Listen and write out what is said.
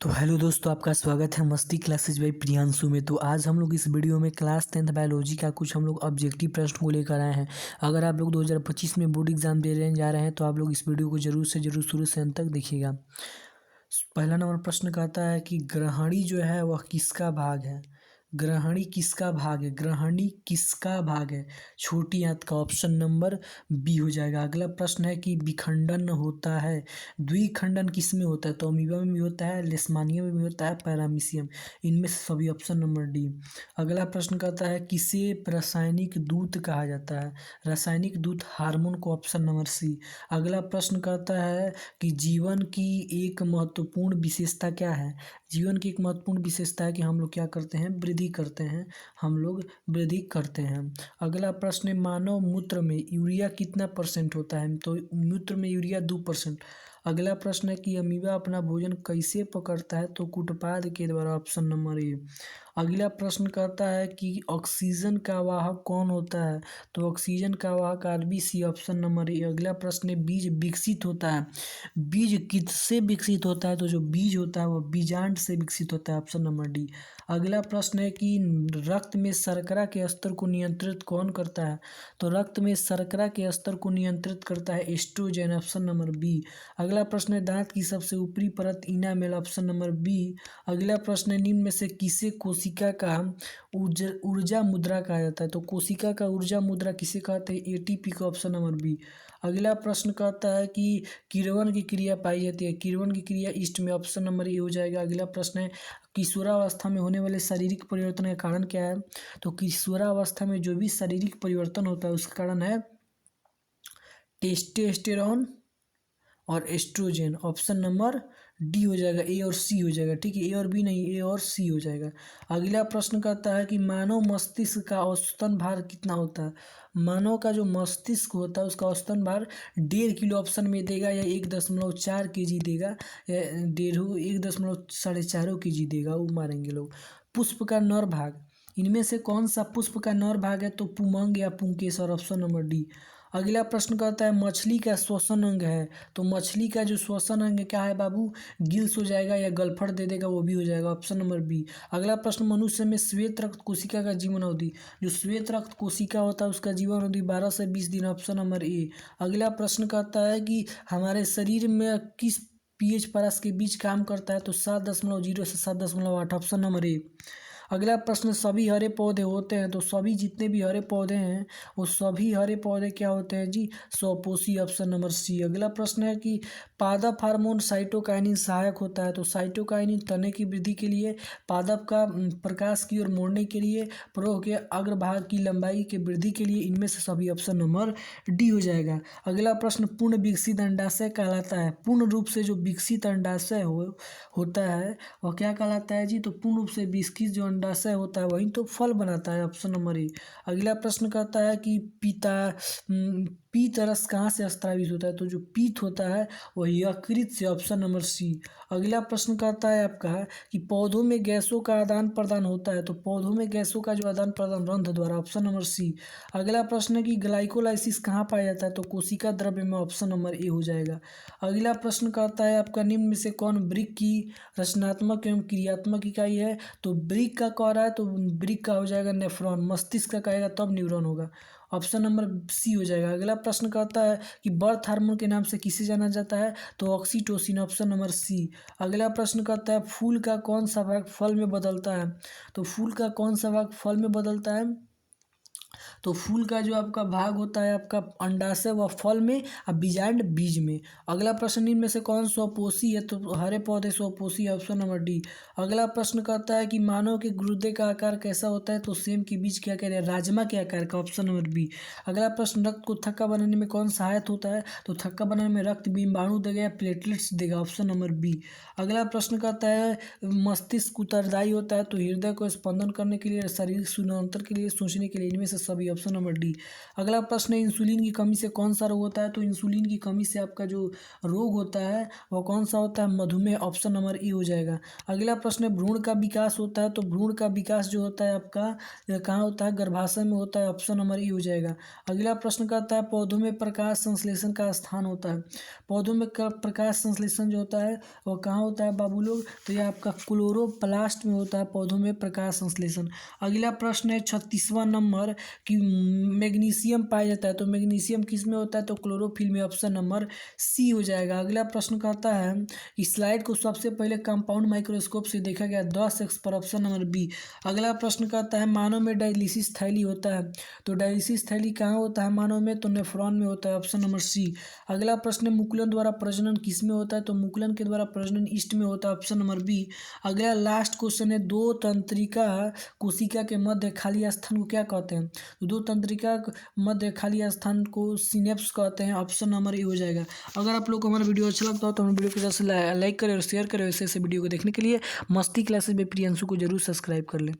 तो हेलो दोस्तों, आपका स्वागत है मस्ती क्लासेज बाई प्रियांशु में। तो आज हम लोग इस वीडियो में क्लास 10th बायोलॉजी का कुछ हम लोग ऑब्जेक्टिव प्रश्न को लेकर आए हैं। अगर आप लोग 2025 में बोर्ड एग्जाम दे जा रहे हैं तो आप लोग इस वीडियो को जरूर से जरूर शुरू से अंत तक देखिएगा। पहला नंबर प्रश्न कहता है कि ग्रहणी जो है वह किसका भाग है। ग्रहणी किसका भाग है, ग्रहणी किसका भाग है, छोटी आंत का। ऑप्शन नंबर बी हो जाएगा। अगला प्रश्न है कि विखंडन होता है, द्विखंडन किस में होता है। तो अमीबा में भी होता है, लेशमानिया में भी होता है, पैरामीशियम, इनमें से सभी। Option number D. अगला प्रश्न कहता है किसे रासायनिक दूत कहा जाता है। रासायनिक दूत हार्मोन को। Option number C. अगला प्रश्न कहता है कि जीवन की एक महत्वपूर्ण विशेषता क्या है। जीवन की एक महत्वपूर्ण विशेषता है कि हम लोग क्या करते हैं, वृद्धि करते हैं, हम लोग वृद्धि करते हैं। अगला प्रश्न है मानव मूत्र में यूरिया कितना % होता है। तो मूत्र में यूरिया 2%। अगला प्रश्न है कि अमीबा अपना भोजन कैसे पकड़ता है। तो कुटपाद के द्वारा। Option number A. अगला प्रश्न कहता है कि ऑक्सीजन का वाहक कौन होता है। तो ऑक्सीजन का वाहक आरबीसी। Option number A. अगला प्रश्न है बीज विकसित होता है, बीज किससे विकसित होता है। तो जो बीज होता है वह बीजांड से विकसित होता है। Option number D. अगला प्रश्न है कि रक्त में शर्करा के स्तर को नियंत्रित कौन करता है। तो रक्त में शर्करा के स्तर को नियंत्रित करता है एस्ट्रोजन। Option number B. अगला प्रश्न है दांत की सबसे ऊपरी परत इनामेल। Option number B. अगला प्रश्न है निम्न में से किसे कोशिका का ऊर्जा मुद्रा कहा जाता है। तो कोशिका का ऊर्जा मुद्रा किसे कहते हैं, एटीपी को। Option number B. अगला प्रश्न कहता है कि किण्वन की क्रिया पाई जाती है। किण्वन की क्रिया ईस्ट में। ऑप्शन नंबर ए हो जाएगा। अगला प्रश्न है किशोरावस्था में होने वाले शारीरिक परिवर्तन का कारण क्या है। तो किशोरावस्था में जो भी शारीरिक परिवर्तन होता है उसका कारण है टेस्टोस्टेरोन और एस्ट्रोजन। ऑप्शन नंबर डी हो जाएगा, ए और सी हो जाएगा। ठीक है, ए और बी नहीं, ए और सी हो जाएगा। अगला प्रश्न कहता है कि मानव मस्तिष्क का औसतन भार कितना होता है। मानव का जो मस्तिष्क होता है उसका औसतन भार 1.5 किलो ऑप्शन में देगा, या 1.4 kg देगा, या 1.4 kg देगा, वो मारेंगे लोग। पुष्प का नर भाग, इनमें से कौन सा पुष्प का नर भाग है। तो पुमंग या पुंकेसर। Option number D. अगला प्रश्न कहता है मछली का श्वसन अंग है। तो मछली का जो श्वसन अंग क्या है बाबू, गिल्स हो जाएगा, या गलफड़ दे देगा, वो भी हो जाएगा। Option number B. अगला प्रश्न मनुष्य में श्वेत रक्त कोशिका का जीवन अवधि, जो श्वेत रक्त कोशिका होता है उसका जीवन अवधि 12 से 20 दिन। Option number A. अगला प्रश्न कहता है कि हमारे शरीर में किस पीएच परस के बीच काम करता है। तो 7.0 से 7.8। Option number A. अगला प्रश्न सभी हरे पौधे होते हैं। तो सभी जितने भी हरे पौधे हैं वो सभी हरे पौधे क्या होते हैं जी, स्वपोषी। Option number C. अगला प्रश्न है कि पादप हार्मोन साइटोकाइनिन सहायक होता है। तो साइटोकाइनिन तने की वृद्धि के लिए, पादप का प्रकाश की ओर मोड़ने के लिए, प्रवाह के अग्रभाग की लंबाई के वृद्धि के लिए, इनमें से सभी। ऑप्शन नंबर डी हो जाएगा। अगला प्रश्न पूर्ण विकसित अंडाशय कहलाता है। पूर्ण रूप से जो विकसित अंडाशय होता है वह क्या कहलाता है जी, तो पूर्ण रूप से विकसित जो अंडाशय होता है वही तो फल बनाता है। Option number A. अगला प्रश्न कहता है कि पीत रस कहाँ से स्रावित होता है। तो जो पीत होता है वह यकृत से। Option number C. अगला प्रश्न कहता है आपका कि पौधों में गैसों का आदान प्रदान होता है। तो पौधों में गैसों का जो आदान प्रदान रंध्र द्वारा। Option number C. अगला प्रश्न है कि ग्लाइकोलाइसिस कहाँ पाया जाता है। तो कोशिका द्रव्य में। ऑप्शन नंबर ए हो जाएगा। अगला प्रश्न कहता है आपका निम्न में से कौन वृक्क की रचनात्मक एवं क्रियात्मक इकाई है। तो वृक्क का कह रहा है तो वृक्क का हो जाएगा नेफ्रॉन। मस्तिष्क का कहेगा तब न्यूरॉन होगा। ऑप्शन नंबर सी हो जाएगा। अगला प्रश्न कहता है कि बर्थ हार्मोन के नाम से किसे जाना जाता है। तो ऑक्सीटोसिन। Option number C. अगला प्रश्न कहता है फूल का कौन सा भाग फल में बदलता है। तो फूल का कौन सा भाग फल में बदलता है। तो फूल का जो आपका भाग होता है आपका अंडाशय व फल में, और बीजांड बीज में। अगला प्रश्न इनमें से कौन स्वपोषी है। तो हरे पौधे स्वपोषी। Option number D. अगला प्रश्न कहता है कि मानव के गुर्दे का आकार कैसा होता है। तो सेम के बीज क्या कह रहे हैं, राजमा के आकार का। Option number B. अगला प्रश्न रक्त को थक्का बनाने में कौन सहायक होता है। तो थक्का बनाने में रक्त बिंबाणु देगा या प्लेटलेट्स देगा। Option number B. अगला प्रश्न कहता है मस्तिष्क उत्तरदायी होता है। तो हृदय को स्पंदन करने के लिए, शारीरिक सुनंतर के लिए, सोचने के लिए, इनमें से सभी, ऑप्शन नंबर डी। अगला प्रश्न है, इंसुलिन की कमी से कौन सा रोग होता है? तो इंसुलिन की कमी से आपका जो रोग होता है वह कौन सा होता है? मधुमेह, ऑप्शन नंबर ई हो जाएगा। अगला प्रश्न है, भ्रूण का विकास होता है, तो भ्रूण का विकास जो होता है आपका कहाँ होता है? गर्भाशय में होता है, ऑप्शन नंबर ई हो जाएगा। अगला प्रश्न कहता है, पौधों में प्रकाश संश्लेषण का स्थान होता है। पौधों में प्रकाश संश्लेषण जो होता है वह कहाँ होता है बाबू लोग? तो यह आपका क्लोरोप्लास्ट में होता है पौधों में प्रकाश संश्लेषण। अगला प्रश्न है 36वां नंबर कि मैग्नीशियम पाया जाता है, तो मैग्नीशियम किस में होता है? तो क्लोरोफिल में, ऑप्शन नंबर सी हो जाएगा। अगला प्रश्न कहता है कि स्लाइड को सबसे पहले कंपाउंड माइक्रोस्कोप से देखा गया 10x पर, ऑप्शन नंबर बी। अगला प्रश्न कहता है, मानव में डायलिसिस थैली होता है, तो डायलिसिस थैली कहाँ होता है मानव में? तो नेफ्रॉन में होता है, ऑप्शन नंबर सी। अगला प्रश्न है, मुकुलन द्वारा प्रजनन किस में होता है? तो मुकुलन के द्वारा प्रजनन ईस्ट में होता है, ऑप्शन नंबर बी। अगला लास्ट क्वेश्चन है, दो तंत्रिका कोशिका के मध्य खाली स्थान को क्या कहते हैं? तो दो तंत्रिका मध्य खाली स्थान को सिनेप्स कहते हैं, ऑप्शन नंबर ए हो जाएगा। अगर आप लोग को हमारा वीडियो अच्छा लगता हो तो हमारे वीडियो को जैसे लाइक करें और शेयर करें। ऐसे वीडियो को देखने के लिए मस्ती क्लासेस में प्रियंशु को जरूर सब्सक्राइब कर लें।